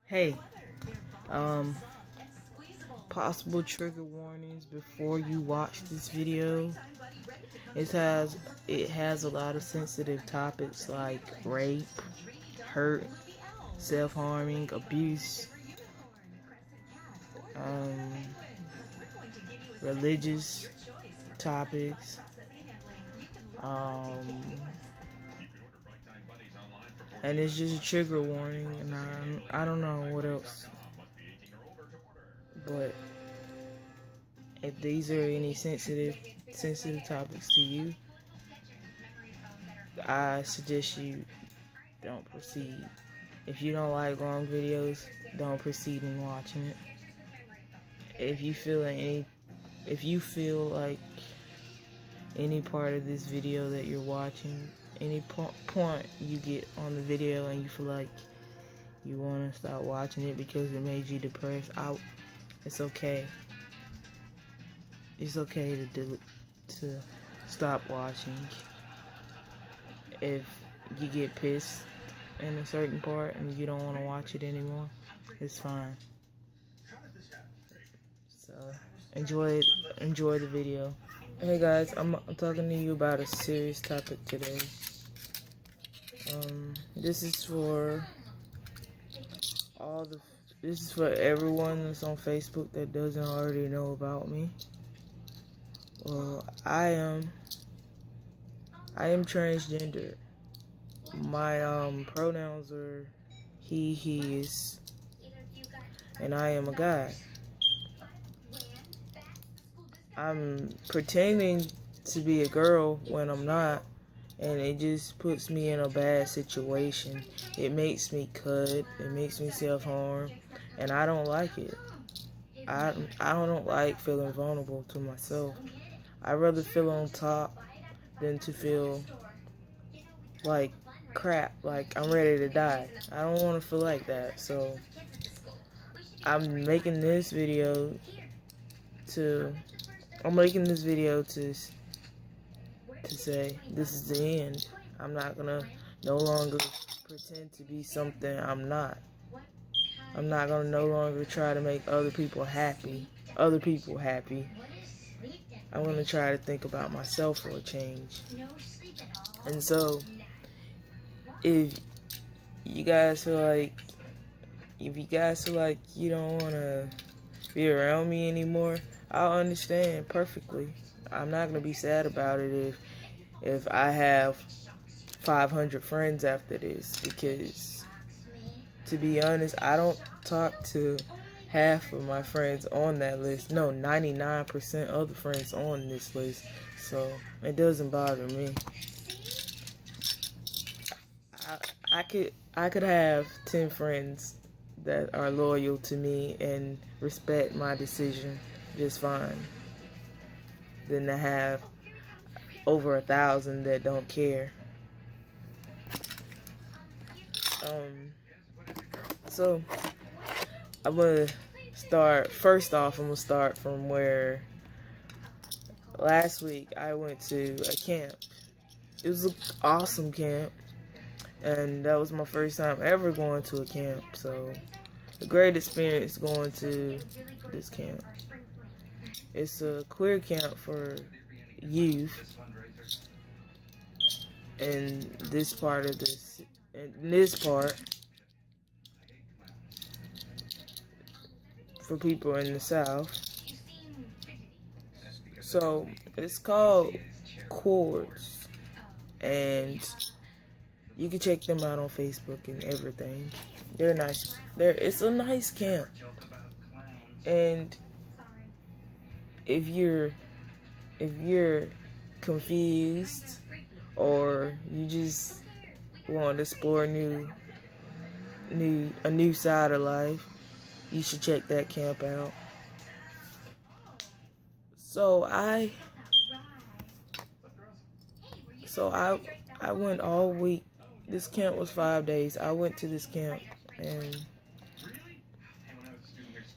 Hey, um, possible trigger warnings before you watch this video. It has a lot of sensitive topics like rape, hurt, self-harming, abuse, um, religious topics, um, and it's just a trigger warning. And I don't know what else, but if these are any sensitive topics to you, I suggest you don't proceed. If you don't like long videos, don't proceed in watching it. If you feel like any part of this video that you're watching, any point you get on the video and you feel like you want to stop watching it because it made you depressed, it's okay. It's okay to stop watching. If you get pissed in a certain part and you don't want to watch it anymore, it's fine. So enjoy the video. Hey guys, I'm talking to you about a serious topic today. This is for everyone that's on Facebook that doesn't already know about me. Well, I am transgender. My pronouns are he, his, and I am a guy. I'm pretending to be a girl when I'm not, and it just puts me in a bad situation. It makes me cut, it makes me self-harm, and I don't like it. I don't like feeling vulnerable to myself. I'd rather feel on top than to feel like crap, like I'm ready to die. I don't want to feel like that. So I'm making this video to say this is the end. I'm not gonna no longer pretend to be something I'm not. I'm not gonna no longer try to make other people happy. I'm gonna try to think about myself for a change. And so, if you guys feel like you don't wanna be around me anymore, I'll understand perfectly. I'm not gonna be sad about it if I have 500 friends after this, because to be honest, I don't talk to half of my friends on that list. No, 99% of the friends on this list. So it doesn't bother me. I could have 10 friends that are loyal to me and respect my decision just fine, than to have over 1,000 that don't care. So I'm gonna start from where last week I went to a camp. It was an awesome camp, and that was my first time ever going to a camp. So a great experience going to this camp. It's a queer camp for youth in this part for people in the South. So it's called Chords, and you can check them out on Facebook and everything. They're nice. It's a nice camp. And if you're confused, or you just want to explore a new side of life, you should check that camp out. So I went all week. This camp was 5 days. I went to this camp, and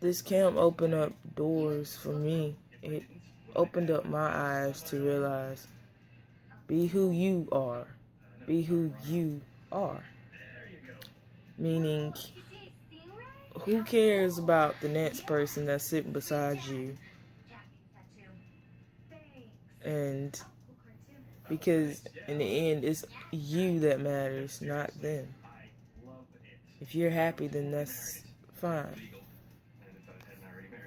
this camp opened up doors for me. It opened up my eyes to realize, be who you are. Be who you are. Meaning, who cares about the next person that's sitting beside you? And because in the end, it's you that matters, not them. If you're happy, then that's fine.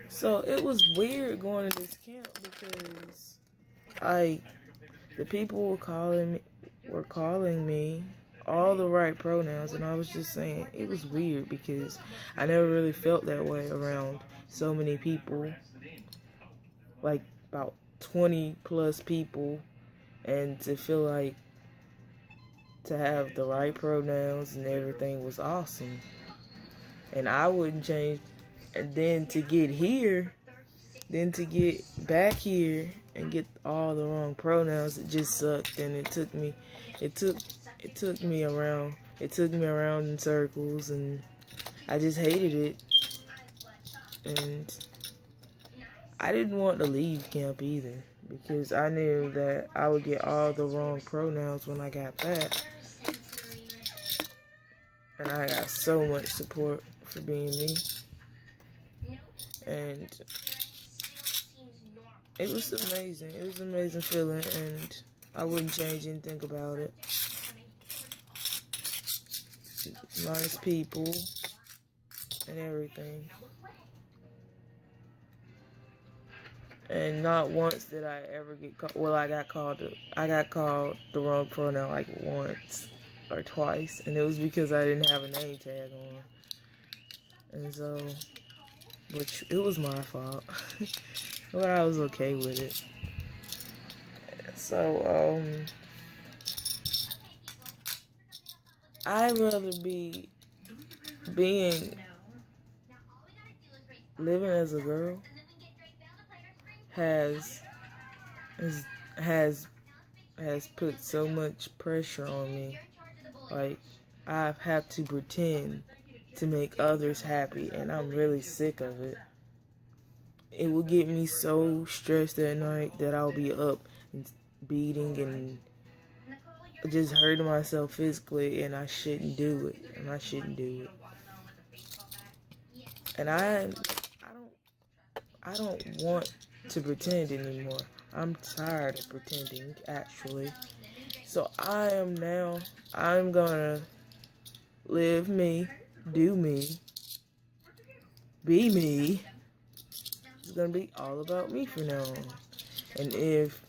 So it was weird going to this camp because the people were calling me all the right pronouns, and I was just saying it was weird because I never really felt that way around so many people, like about 20 plus people, and to feel like to have the right pronouns and everything was awesome. And I wouldn't change. And then to get back here and get all the wrong pronouns, it just sucked. And it took me around in circles, and I just hated it. And I didn't want to leave camp either because I knew that I would get all the wrong pronouns when I got back. And I got so much support for being me. And it was amazing. It was an amazing feeling, and I wouldn't change anything about it. Nice people and everything. And not once did I ever get called. Well, I got called the wrong pronoun like once or twice, and it was because I didn't have a name tag on. And so, which it was my fault, but I was okay with it. So, I'd rather be living as a girl has put so much pressure on me. Like, I have to pretend to make others happy, and I'm really sick of it. It will get me so stressed at night that I'll be up and beating and just hurting myself physically, and I shouldn't do it. And I don't want to pretend anymore. I'm tired of pretending, actually. So I'm gonna live me, do me, be me. It's gonna be all about me from now on. And if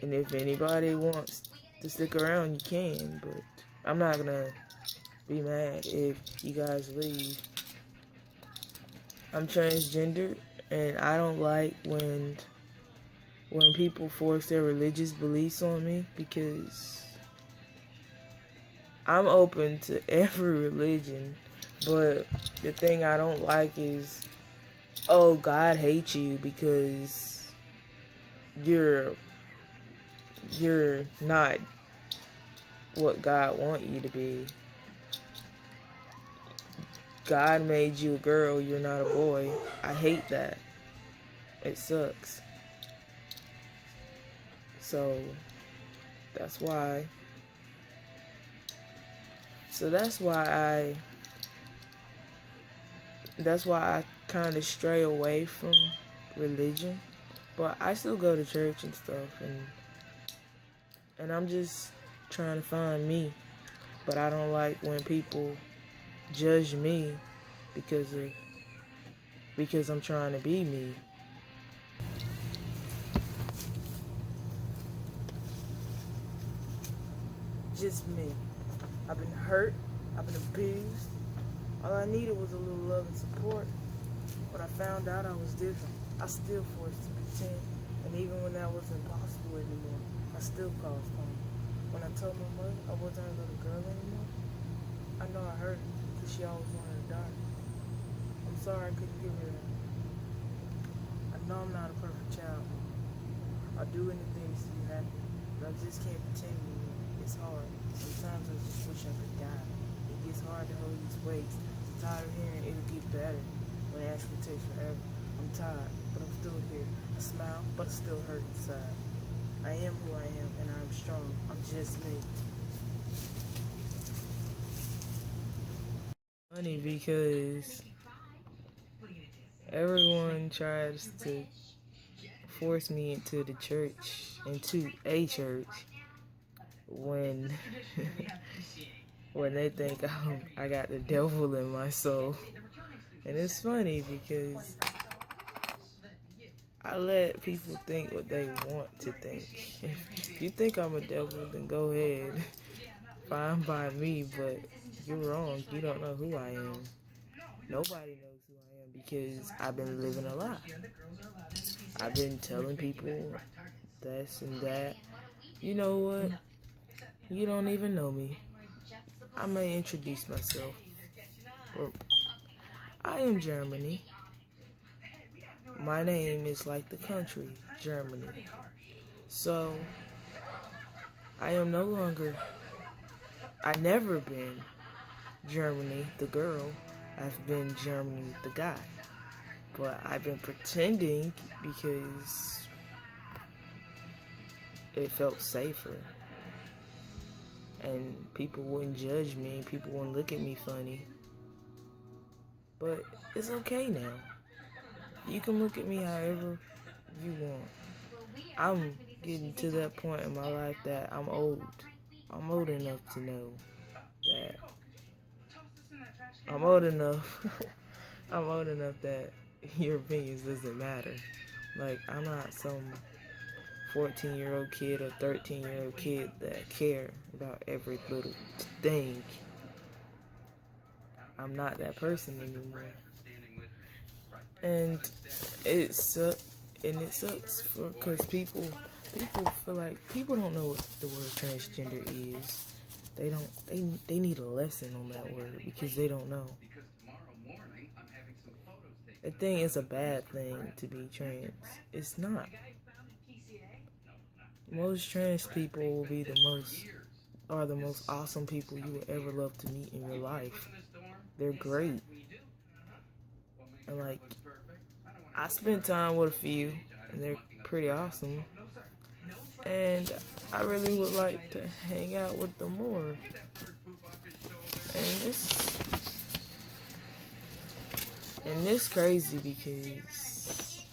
anybody wants to stick around, you can, but I'm not gonna be mad if you guys leave. I'm transgender, and I don't like when people force their religious beliefs on me, because I'm open to every religion, but the thing I don't like is, oh, God hates you because you're not what God wants you to be. God made you a girl, you're not a boy. I hate that. It sucks. So that's why I kind of stray away from religion, but I still go to church and stuff, and I'm just trying to find me. But I don't like when people judge me because I'm trying to be me. Just me. I've been hurt. I've been abused. All I needed was a little love and support. But I found out I was different. I still forced to pretend. And even when that wasn't possible anymore, I still caused harm. When I told my mother I wasn't a little girl anymore, I know I hurt her because she always wanted to die. I'm sorry I couldn't give her that. I know I'm not a perfect child. I'll do anything to see you happy, but I just can't pretend anymore. It's hard. Sometimes I just wish I could die. It gets hard to hold these weights. I'm tired of hearing it'll get better when it actually takes forever. I'm tired, but I'm still here. I smile, but still hurt inside. I am who I am, and I'm strong. I'm just me. Funny because everyone tries to force me into a church, when when they think I got the devil in my soul. And it's funny because I let people think what they want to think. If you think I'm a devil, then go ahead. Fine by me, but you're wrong. You don't know who I am. Nobody knows who I am because I've been living a lie. I've been telling people this and that. You know what? You don't even know me. I may introduce myself. I am Germany. My name is like the country, Germany. So, I am no longer, I never been Germany, the girl. I've been Germany, the guy. But I've been pretending because it felt safer. And people wouldn't judge me, people wouldn't look at me funny. But it's okay now. You can look at me however you want. I'm getting to that point in my life that I'm old. I'm old enough to know that I'm old enough. I'm old enough that your opinions doesn't matter. Like, I'm not some 14-year-old kid or 13-year-old kid that care about every little thing. I'm not that person anymore. And it sucks. And it sucks because people feel like people don't know what the word transgender is. They need a lesson on that word because they don't know. I think it's a bad thing to be trans. It's not. Most trans people will be the most awesome people you will ever love to meet in your life. They're great. And like, I spent time with a few and they're pretty awesome. And I really would like to hang out with them more. And it's crazy because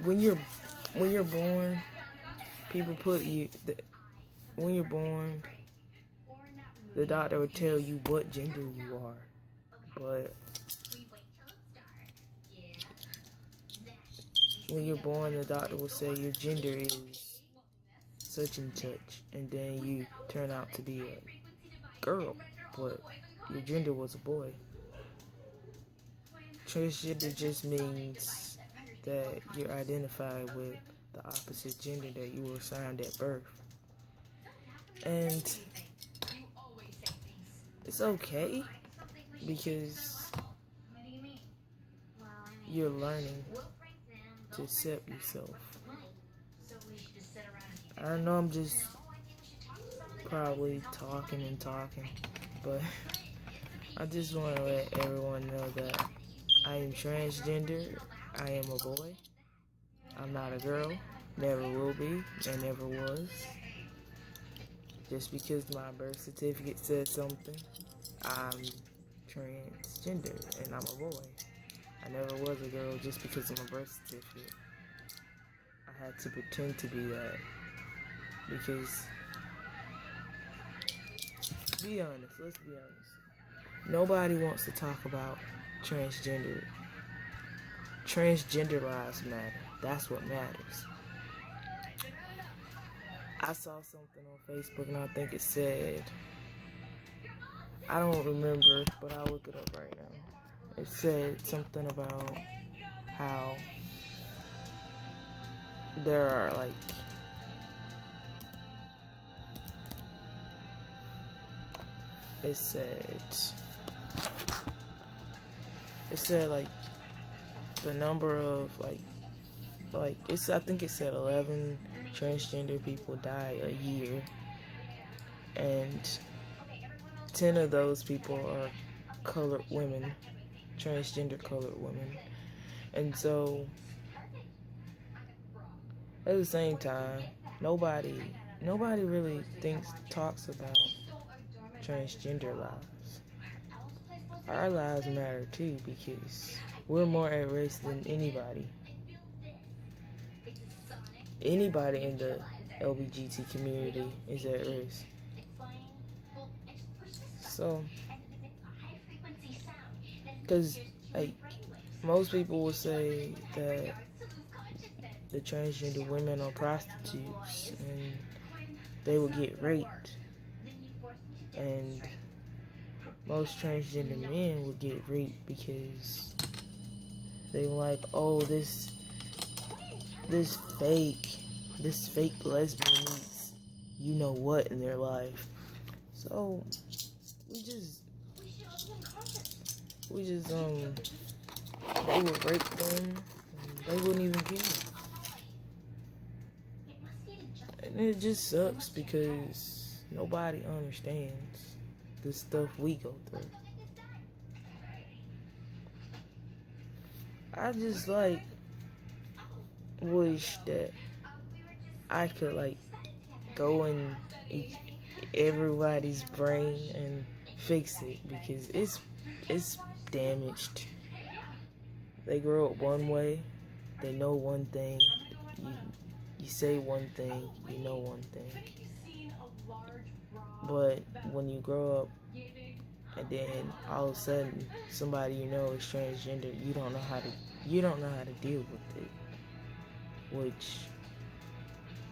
when you're born, people put you when you're born, the doctor would tell you what gender you are. But when you're born, the doctor will say your gender is such and such, and then you turn out to be a girl, but your gender was a boy. Transgender just means that you're identified with the opposite gender that you were assigned at birth. And it's okay because you're learning to accept yourself. I know I'm just probably talking, but I just want to let everyone know that I am transgender. I am a boy. I'm not a girl. Never will be, and never was. Just because my birth certificate says something, I'm transgender and I'm a boy. I never was a girl just because of my birth certificate. I had to pretend to be that because, let's be honest. Nobody wants to talk about transgender. Transgender lives matter. That's what matters. I saw something on Facebook and I think it said, I don't remember, but I'll look it up right now. It said something about how there are like it said like the number of like it's I think it said 11 transgender people die a year, and 10 of those people are colored women, transgender colored women. And so at the same time, nobody really talks about transgender lives. Our lives matter too because we're more at risk than anybody. Anybody in the LGBT community is at risk. So, because like most people will say that the transgender women are prostitutes and they will get raped, and most transgender men will get raped because they were like, oh, this fake lesbian needs you know what in their life. So we just they would rape them and they wouldn't even care. And it just sucks because nobody understands the stuff we go through. I just wish that I could go in everybody's brain and fix it because it's damaged. They grow up one way, they know one thing, you say one thing, you know one thing. But when you grow up and then all of a sudden somebody you know is transgender, you don't know how to deal with it. Which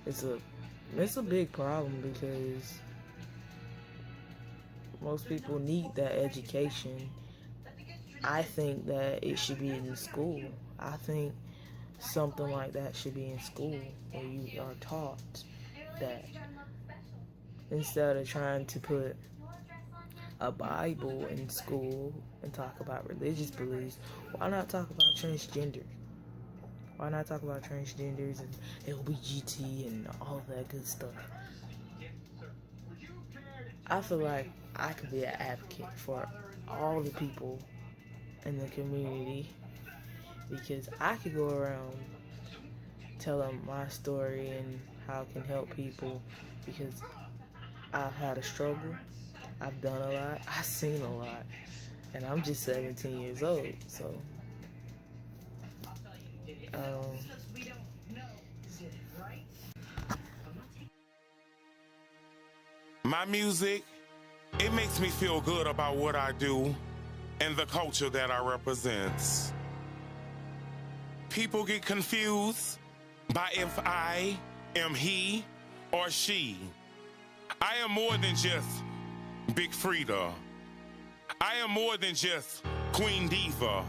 it's a big problem because most people need that education. I think that it should be in school. I think something like that should be in school where you are taught that instead of trying to put a Bible in school and talk about religious beliefs, why not talk about transgender? Why not talk about transgenders and LGBT and all that good stuff? I feel like I could be an advocate for all the people in the community because I could go around telling my story and how it can help people because I've had a struggle, I've done a lot, I've seen a lot, and I'm just 17 years old, so my music, it makes me feel good about what I do and the culture that I represent. People get confused by if I am he or she. I am more than just Big Frida. I am more than just Queen Diva.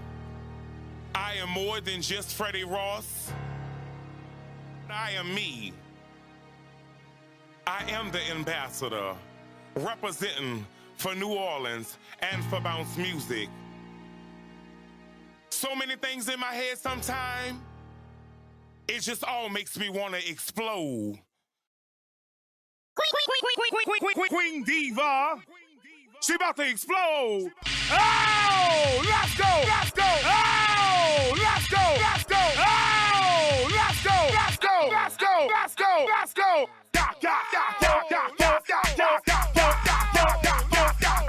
I am more than just Freddie Ross. I am me. I am the ambassador representing for New Orleans and for bounce music. So many things in my head sometimes, it just all makes me want to explode. Queen Diva, she about to explode. Oh, let's go, let's go. Oh, let's go, let's go. Oh, let's go, let's go, let's go, let's go, let's go.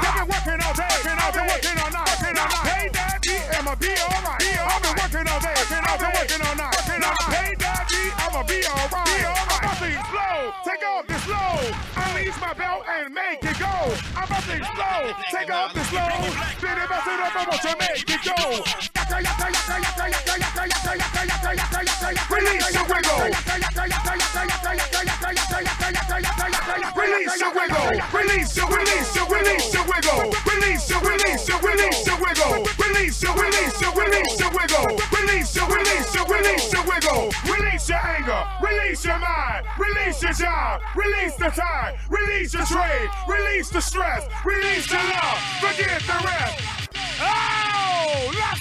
I've been working all day, I've been working all night. Hey, Daddy, I'ma be alright. I've been working all day, I've been working all night. Hey, Daddy, I'ma be alright. I'm about to explode, take off this load. Unleash my belt and make it go. I'm about to explode, take off this load. Spin it, bust it up, I want to make it go. Release your wiggle. Release your wiggle. Release your wiggle. Release your wiggle. Release your wiggle. Release your wiggle. Release your wiggle. Release your anger. Release your mind. Release your job. Release the time. Release your trade. Release the stress. Release the love. Forget the rest. Oh, let's